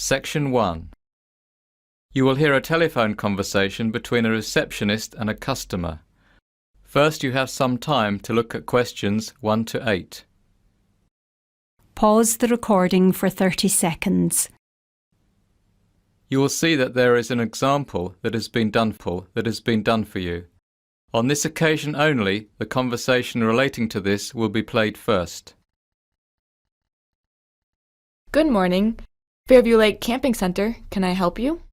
Section 1. You will hear a telephone conversation between a receptionist and a customer. First, you have some time to look at questions 1 to 8. Pause the recording for 30 seconds. You will see that there is an example that has been done for you. On this occasion only, the conversation relating to this will be played first. Good morning. Fairview Lake Camping Center. Can I help you?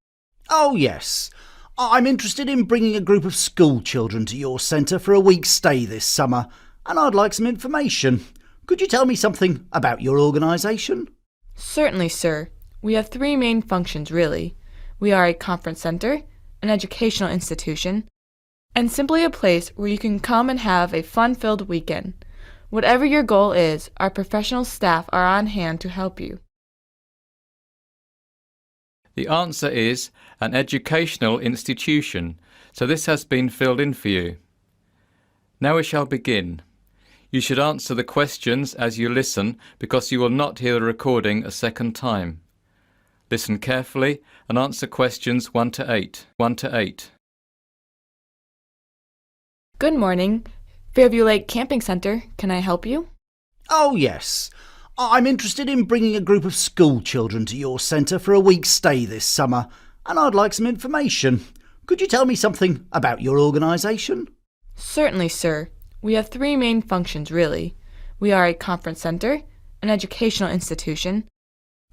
Oh, yes. I'm interested in bringing a group of school children to your centre for a week's stay this summer, and I'd like some information. Could you tell me something about your organisation? Certainly, sir. We have 3 main functions, really. We are a conference center, an educational institution, and simply a place where you can come and have a fun-filled weekend. Whatever your goal is, our professional staff are on hand to help you. The answer is an educational institution, so this has been filled in for you. Now we shall begin. You should answer the questions as you listen because you will not hear the recording a second time. Listen carefully and answer questions 1 to 8. Good morning. Fairview Lake Camping Center. Can I help you? Oh, yes. I'm interested in bringing a group of school children to your centre for a week's stay this summer, and I'd like some information. Could you tell me something about your organisation? Certainly, sir. We have 3 main functions, really. We are a conference center, an educational institution,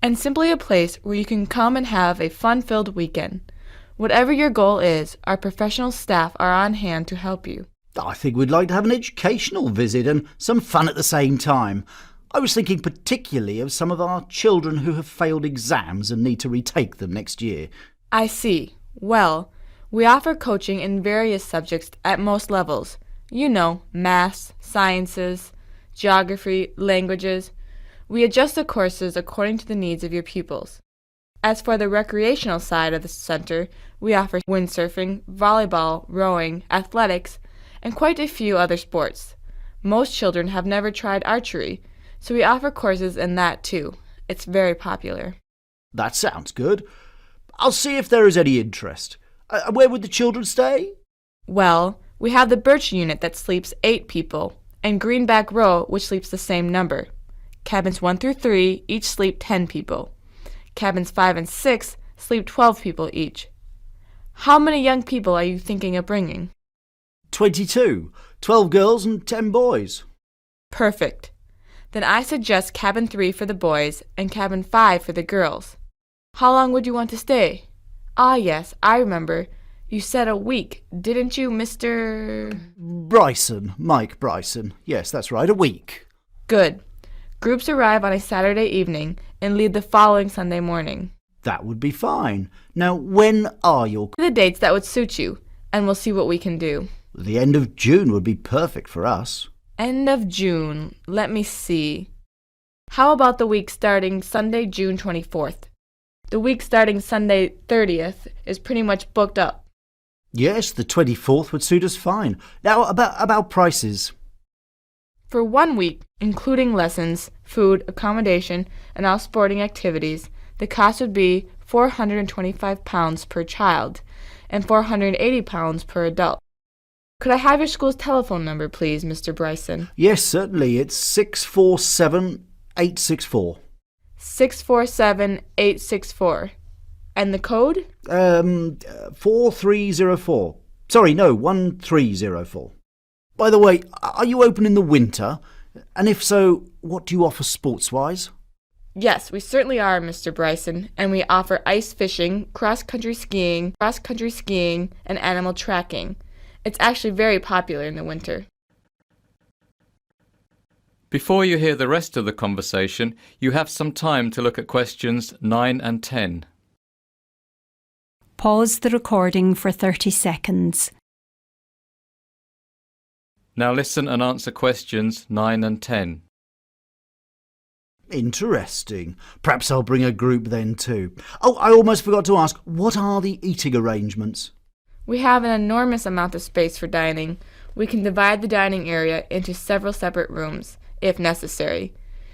and simply a place where you can come and have a fun-filled weekend. Whatever your goal is, our professional staff are on hand to help you. I think we'd like to have an educational visit and some fun at the same time. I was thinking particularly of some of our children who have failed exams and need to retake them next year. I see. Well, we offer coaching in various subjects at most levels. You know, maths, sciences, geography, languages. We adjust the courses according to the needs of your pupils. As for the recreational side of the center, we offer windsurfing, volleyball, rowing, athletics, and quite a few other sports. Most children have never tried archery, so we offer courses in that too. It's very popular. That sounds good. I'll see if there is any interest. Where would the children stay? Well, we have the Birch unit that sleeps 8 people, and Greenback Row, which sleeps the same number. Cabins 1 through 3 each sleep 10 people. Cabins 5 and 6 sleep 12 people each. How many young people are you thinking of bringing? 22. 12 girls and 10 boys. Perfect. Then I suggest cabin 3 for the boys and cabin 5 for the girls. How long would you want to stay? Ah, yes, I remember. You said a week, didn't you, Mr. Bryson, Mike Bryson. Yes, that's right, a week. Good. Groups arrive on a Saturday evening and leave the following Sunday morning. That would be fine. Now, when are your... The dates that would suit you, and we'll see what we can do. The end of June would be perfect for us. End of June. Let me see. How about the week starting Sunday, June 24th? The week starting Sunday 30th is pretty much booked up. Yes, the 24th would suit us fine. Now, about prices. For 1 week, including lessons, food, accommodation, and all sporting activities, the cost would be £425 per child and £480 per adult. Could I have your school's telephone number, please, Mr. Bryson? Yes, certainly. It's 647-864. 647-864. And the code? 4304. Sorry, no, 1304. By the way, are you open in the winter? And if so, what do you offer sports-wise? Yes, we certainly are, Mr. Bryson, and we offer ice fishing, cross-country skiing, and animal tracking. It's actually very popular in the winter. Before you hear the rest of the conversation, you have some time to look at questions 9 and 10. Pause the recording for 30 seconds. Now listen and answer questions 9 and 10. Interesting. Perhaps I'll bring a group then too. Oh, I almost forgot to ask, what are the eating arrangements? We have an enormous amount of space for dining. We can divide the dining area into several separate rooms, if necessary.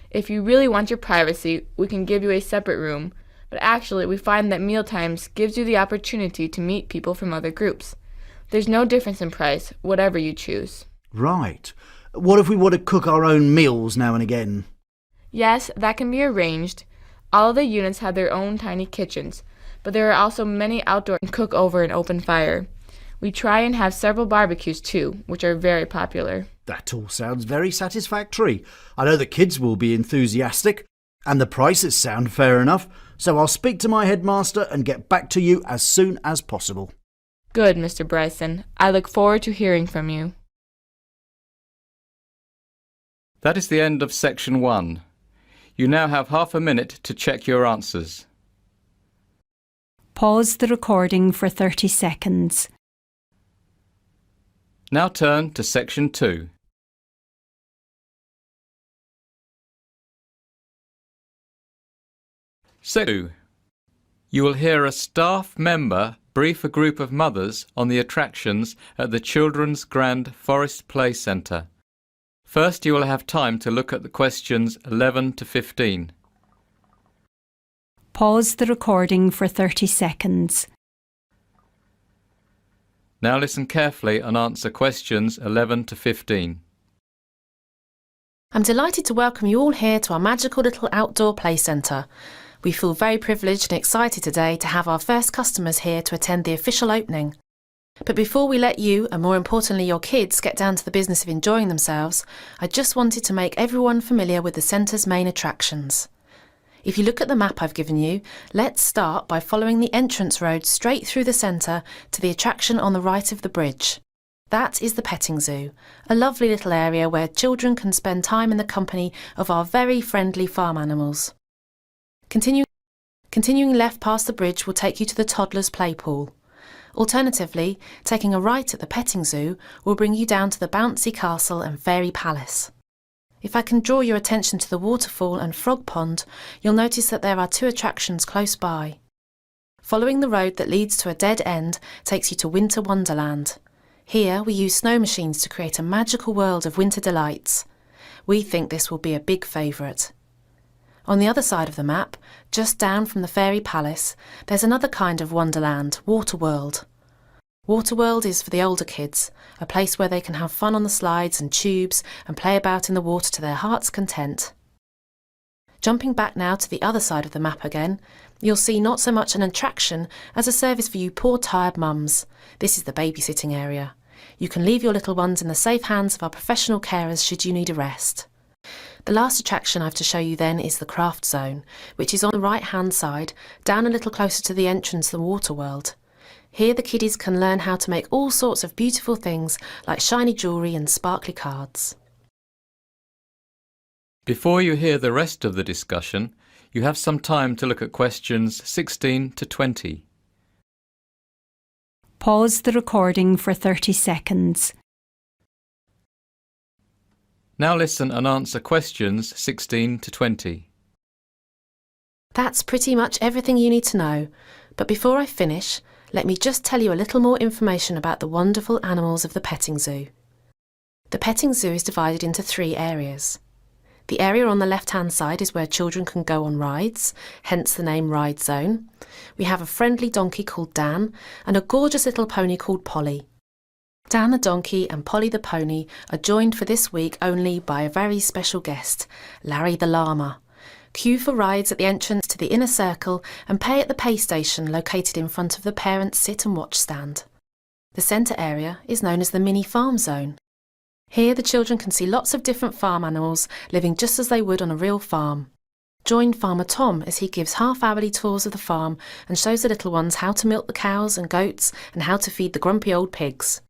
If you really want your privacy, we can give you a separate room, but actually we find that mealtimes gives you the opportunity to meet people from other groups. There's no difference in price, whatever you choose. Right. What if we want to cook our own meals now and again? Yes, that can be arranged. All of the units have their own tiny kitchens, but there are also many outdoor and cook over an open fire. We try and have several barbecues too, which are very popular. That all sounds very satisfactory. I know the kids will be enthusiastic, and the prices sound fair enough, so I'll speak to my headmaster and get back to you as soon as possible. Good, Mr. Bryson. I look forward to hearing from you. That is the end of section 1. You now have half a minute to check your answers. Pause the recording for 30 seconds. Now turn to section 2. Section 2. You will hear a staff member brief a group of mothers on the attractions at the Children's Grand Forest Play Centre. First, you will have time to look at the questions 11 to 15. Pause the recording for 30 seconds. Now listen carefully and answer questions 11 to 15. I'm delighted to welcome you all here to our magical little outdoor play centre. We feel very privileged and excited today to have our first customers here to attend the official opening. But before we let you, and more importantly your kids, get down to the business of enjoying themselves, I just wanted to make everyone familiar with the centre's main attractions. If you look at the map I've given you, let's start by following the entrance road straight through the centre to the attraction on the right of the bridge. That is the petting zoo, a lovely little area where children can spend time in the company of our very friendly farm animals. Continuing left past the bridge will take you to the toddler's play pool. Alternatively, taking a right at the petting zoo will bring you down to the bouncy castle and fairy palace. If I can draw your attention to the waterfall and frog pond, you'll notice that there are 2 attractions close by. Following the road that leads to a dead end takes you to Winter Wonderland. Here we use snow machines to create a magical world of winter delights. We think this will be a big favourite. On the other side of the map, just down from the Fairy Palace, there's another kind of wonderland, Waterworld. Waterworld is for the older kids, a place where they can have fun on the slides and tubes and play about in the water to their heart's content. Jumping back now to the other side of the map again, you'll see not so much an attraction as a service for you poor tired mums. This is the babysitting area. You can leave your little ones in the safe hands of our professional carers should you need a rest. The last attraction I have to show you then is the craft zone, which is on the right-hand side, down a little closer to the entrance to the Waterworld. Here the kiddies can learn how to make all sorts of beautiful things like shiny jewellery and sparkly cards. Before you hear the rest of the discussion, you have some time to look at questions 16 to 20. Pause the recording for 30 seconds. Now listen and answer questions 16 to 20. That's pretty much everything you need to know, but before I finish, let me just tell you a little more information about the wonderful animals of the petting zoo. The petting zoo is divided into 3 areas. The area on the left-hand side is where children can go on rides, hence the name Ride Zone. We have a friendly donkey called Dan and a gorgeous little pony called Polly. Dan the donkey and Polly the pony are joined for this week only by a very special guest, Larry the llama. Queue for rides at the entrance to the inner circle and pay at the pay station located in front of the parents' sit and watch stand. The centre area is known as the mini farm zone. Here the children can see lots of different farm animals living just as they would on a real farm. Join Farmer Tom as he gives half-hourly tours of the farm and shows the little ones how to milk the cows and goats and how to feed the grumpy old pigs.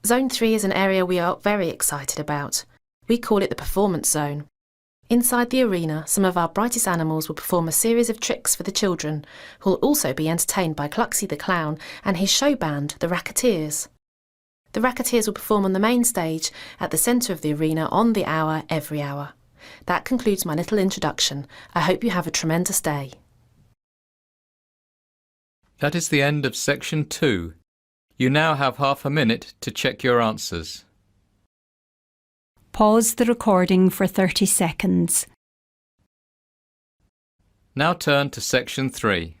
Zone 3 is an area we are very excited about. We call it the Performance Zone. Inside the arena, some of our brightest animals will perform a series of tricks for the children, who will also be entertained by Cluxy the Clown and his show band, the Racketeers. The Racketeers will perform on the main stage at the centre of the arena on the hour, every hour. That concludes my little introduction. I hope you have a tremendous day. That is the end of section 2. You now have half a minute to check your answers. Pause the recording for 30 seconds. Now turn to Section 3.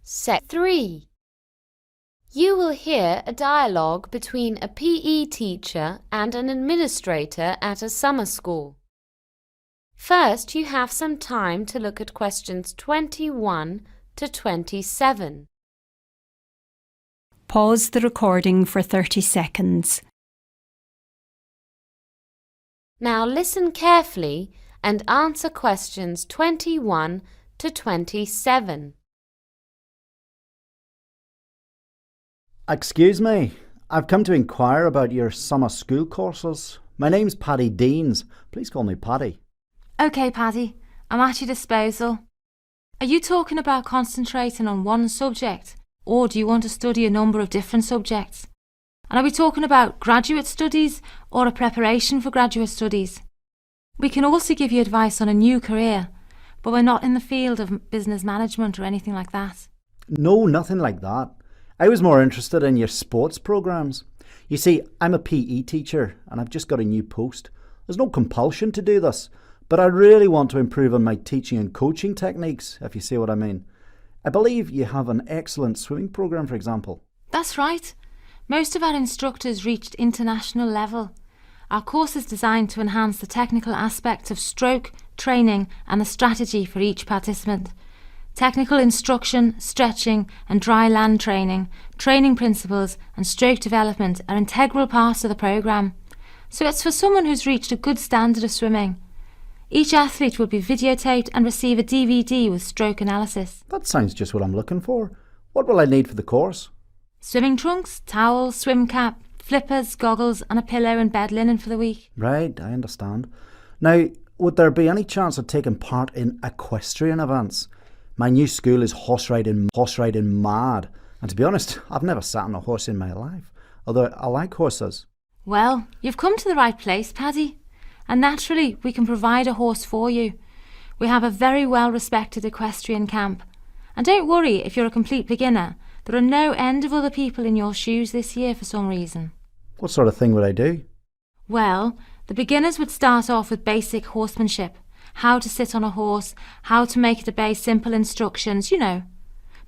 Set 3. You will hear a dialogue between a PE teacher and an administrator at a summer school. First, you have some time to look at questions 21 to 27. Pause the recording for 30 seconds. Now listen carefully and answer questions 21 to 27. Excuse me, I've come to inquire about your summer school courses. My name's Paddy Deans. Please call me Paddy. OK, Paddy, I'm at your disposal. Are you talking about concentrating on one subject, or do you want to study a number of different subjects? And are we talking about graduate studies or a preparation for graduate studies? We can also give you advice on a new career, but we're not in the field of business management or anything like that. No, nothing like that. I was more interested in your sports programmes. You see, I'm a PE teacher and I've just got a new post. There's no compulsion to do this, but I really want to improve on my teaching and coaching techniques, if you see what I mean. I believe you have an excellent swimming programme, for example. That's right. Most of our instructors reached international level. Our course is designed to enhance the technical aspects of stroke, training and the strategy for each participant. Technical instruction, stretching and dry land training, training principles and stroke development are integral parts of the programme. So it's for someone who's reached a good standard of swimming. Each athlete will be videotaped and receive a DVD with stroke analysis. That sounds just what I'm looking for. What will I need for the course? Swimming trunks, towels, swim cap, flippers, goggles and a pillow and bed linen for the week. Right, I understand. Now, would there be any chance of taking part in equestrian events? My new school is horse riding mad. And to be honest, I've never sat on a horse in my life, although I like horses. Well, you've come to the right place, Paddy. And naturally, we can provide a horse for you. We have a very well-respected equestrian camp. And don't worry if you're a complete beginner. There are no end of other people in your shoes this year for some reason. What sort of thing would I do? Well, the beginners would start off with basic horsemanship. How to sit on a horse, how to make it obey simple instructions, you know.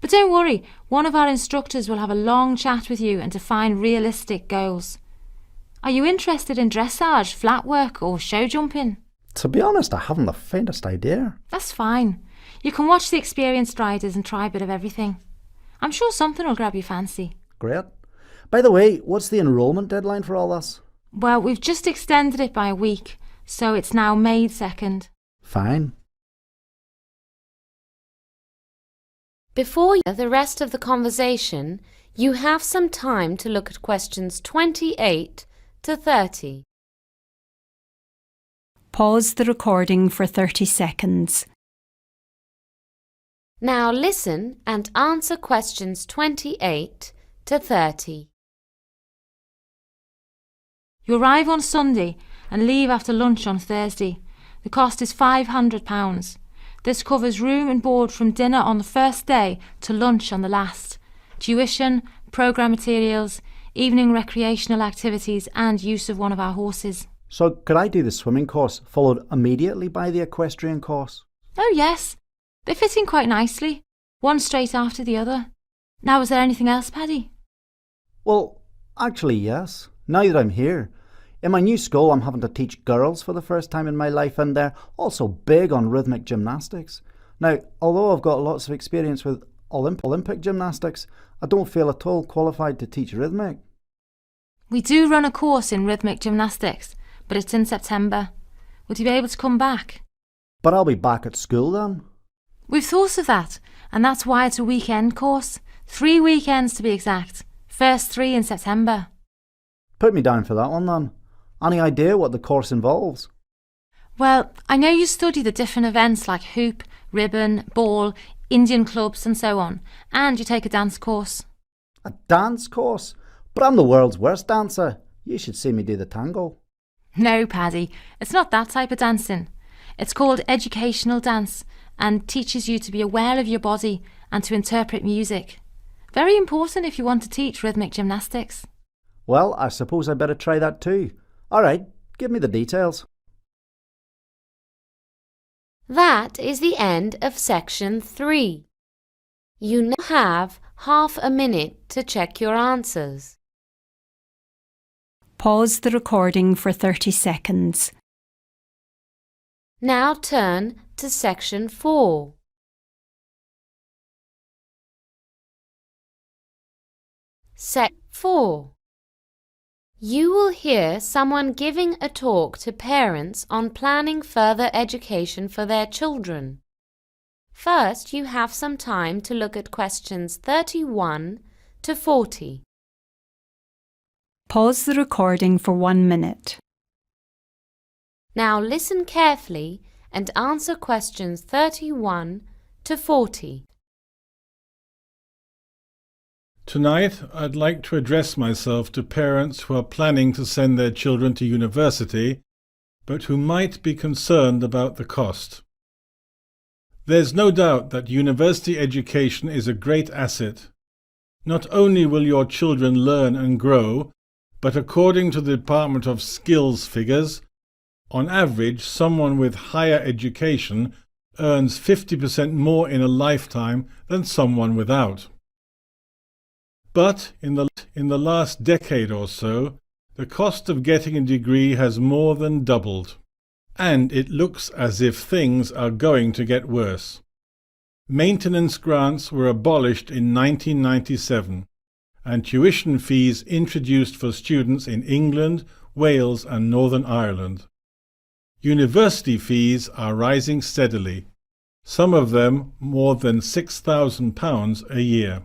But don't worry, one of our instructors will have a long chat with you and define realistic goals. Are you interested in dressage, flat work or show jumping? To be honest, I haven't the faintest idea. That's fine. You can watch the experienced riders and try a bit of everything. I'm sure something will grab your fancy. Great. By the way, what's the enrolment deadline for all this? Well, we've just extended it by a week, so it's now May 2nd. Fine. Before the rest of the conversation, you have some time to look at questions 28 to 30. Pause the recording for 30 seconds. Now listen and answer questions 28 to 30. You arrive on Sunday and leave after lunch on Thursday. The cost is £500. This covers room and board from dinner on the first day to lunch on the last, tuition, programme materials, evening recreational activities and use of one of our horses. So could I do the swimming course followed immediately by the equestrian course? Oh yes, they fit in quite nicely, one straight after the other. Now is there anything else, Paddy? Well, actually yes. Now that I'm here. In my new school I'm having to teach girls for the first time in my life and they're also big on rhythmic gymnastics. Now, although I've got lots of experience with Olympic gymnastics, I don't feel at all qualified to teach rhythmic. We do run a course in rhythmic gymnastics, but it's in September. Would you be able to come back? But I'll be back at school then. We've thought of that, and that's why it's a weekend course. 3 weekends to be exact. First 3 in September. Put me down for that one then. Any idea what the course involves? Well, I know you study the different events like hoop, ribbon, ball, Indian clubs and so on, and you take a dance course. A dance course? But I'm the world's worst dancer. You should see me do the tango. No, Paddy, it's not that type of dancing. It's called educational dance and teaches you to be aware of your body and to interpret music. Very important if you want to teach rhythmic gymnastics. Well, I suppose I better try that too. All right, Give me the details. That is the end of section 3. You now have half a minute to check your answers. Pause the recording for 30 seconds. Now turn to section 4. Set 4. You will hear someone giving a talk to parents on planning further education for their children. First, you have some time to look at questions 31 to 40. Pause the recording for 1 minute. Now listen carefully and answer questions 31 to 40. Tonight, I'd like to address myself to parents who are planning to send their children to university, but who might be concerned about the cost. There's no doubt that university education is a great asset. Not only will your children learn and grow, but according to the Department of Skills figures, on average, someone with higher education earns 50% more in a lifetime than someone without. But in the last decade or so, the cost of getting a degree has more than doubled, and it looks as if things are going to get worse. Maintenance grants were abolished in 1997, and tuition fees introduced for students in England, Wales and Northern Ireland. University fees are rising steadily, some of them more than £6,000 a year.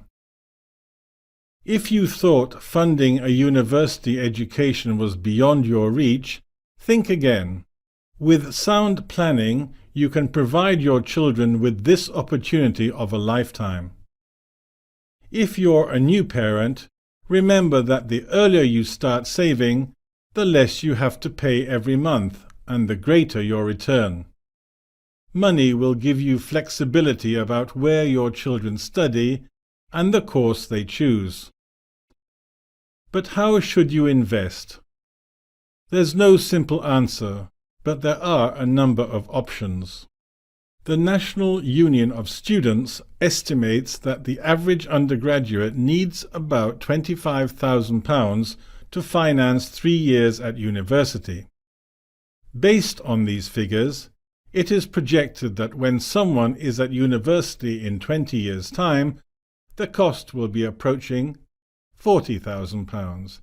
If you thought funding a university education was beyond your reach, think again. With sound planning, you can provide your children with this opportunity of a lifetime. If you're a new parent, remember that the earlier you start saving, the less you have to pay every month, and the greater your return. Money will give you flexibility about where your children study and the course they choose. But how should you invest? There's no simple answer, but there are a number of options. The National Union of Students estimates that the average undergraduate needs about £25,000 to finance 3 years at university. Based on these figures, it is projected that when someone is at university in 20 years' time, the cost will be approaching £40,000.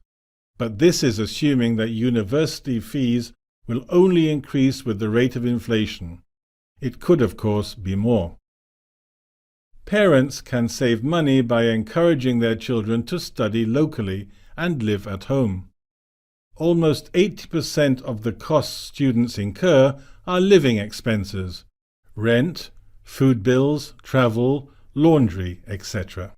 But this is assuming that university fees will only increase with the rate of inflation. It could, of course, be more. Parents can save money by encouraging their children to study locally and live at home. Almost 80% of the costs students incur are living expenses: rent, food bills, travel, laundry, etc.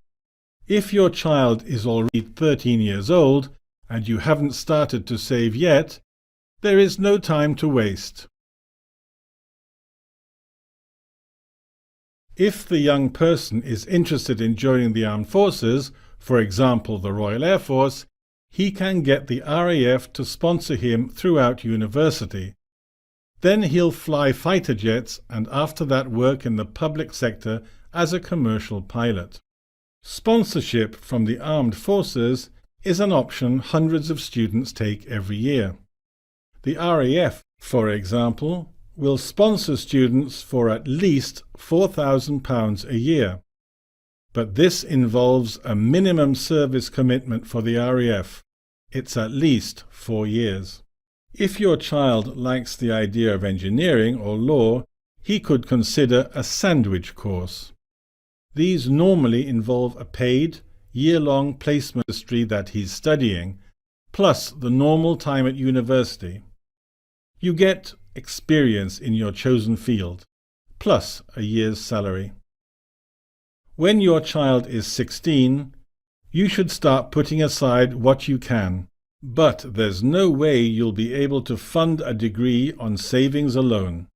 If your child is already 13 years old and you haven't started to save yet, there is no time to waste. If the young person is interested in joining the armed forces, for example the Royal Air Force, he can get the RAF to sponsor him throughout university. Then he'll fly fighter jets and after that work in the public sector as a commercial pilot. Sponsorship from the armed forces is an option hundreds of students take every year. The RAF, for example, will sponsor students for at least £4,000 a year. But this involves a minimum service commitment for the RAF. It's at least 4 years. If your child likes the idea of engineering or law, he could consider a sandwich course. These normally involve a paid, year-long placement industry that he's studying, plus the normal time at university. You get experience in your chosen field, plus a year's salary. When your child is 16, you should start putting aside what you can, but there's no way you'll be able to fund a degree on savings alone.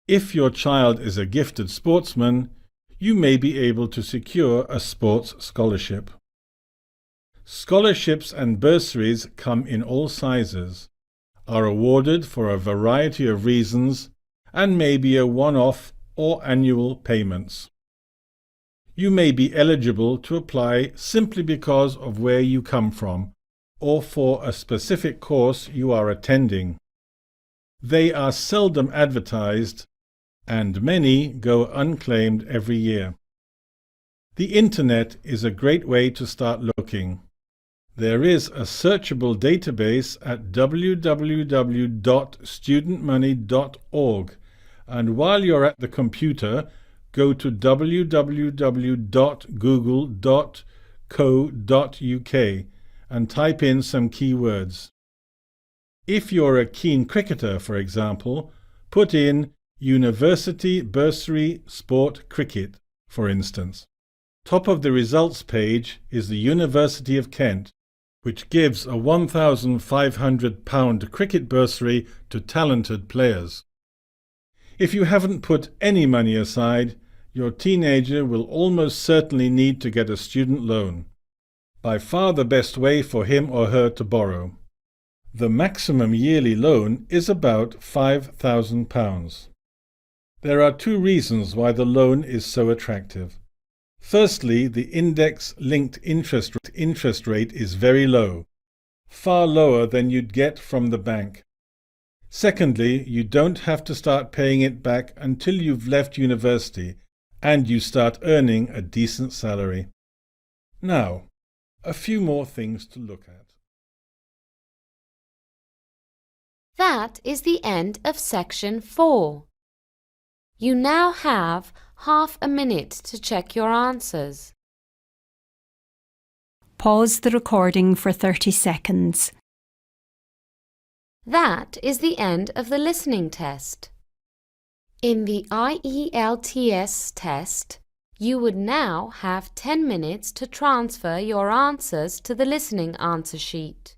If your child is a gifted sportsman, you may be able to secure a sports scholarship. Scholarships and bursaries come in all sizes. are awarded for a variety of reasons and may be a one-off or annual payments. You may be eligible to apply simply because of where you come from or for a specific course you are attending. They are seldom advertised, and many go unclaimed every year. The Internet is a great way to start looking. There is a searchable database at www.studentmoney.org, and while you're at the computer, go to www.google.co.uk and type in some keywords. If you're a keen cricketer, for example, put in University Bursary Sport Cricket, for instance. Top of the results page is the University of Kent, which gives a £1,500 cricket bursary to talented players. If you haven't put any money aside, your teenager will almost certainly need to get a student loan. By far the best way for him or her to borrow. The maximum yearly loan is about £5,000. There are two reasons why the loan is so attractive. Firstly, the index-linked interest rate is very low, far lower than you'd get from the bank. Secondly, you don't have to start paying it back until you've left university and you start earning a decent salary. Now, a few more things to look at. That is the end of section 4. You now have half a minute to check your answers. Pause the recording for 30 seconds. That is the end of the listening test. In the IELTS test, you would now have 10 minutes to transfer your answers to the listening answer sheet.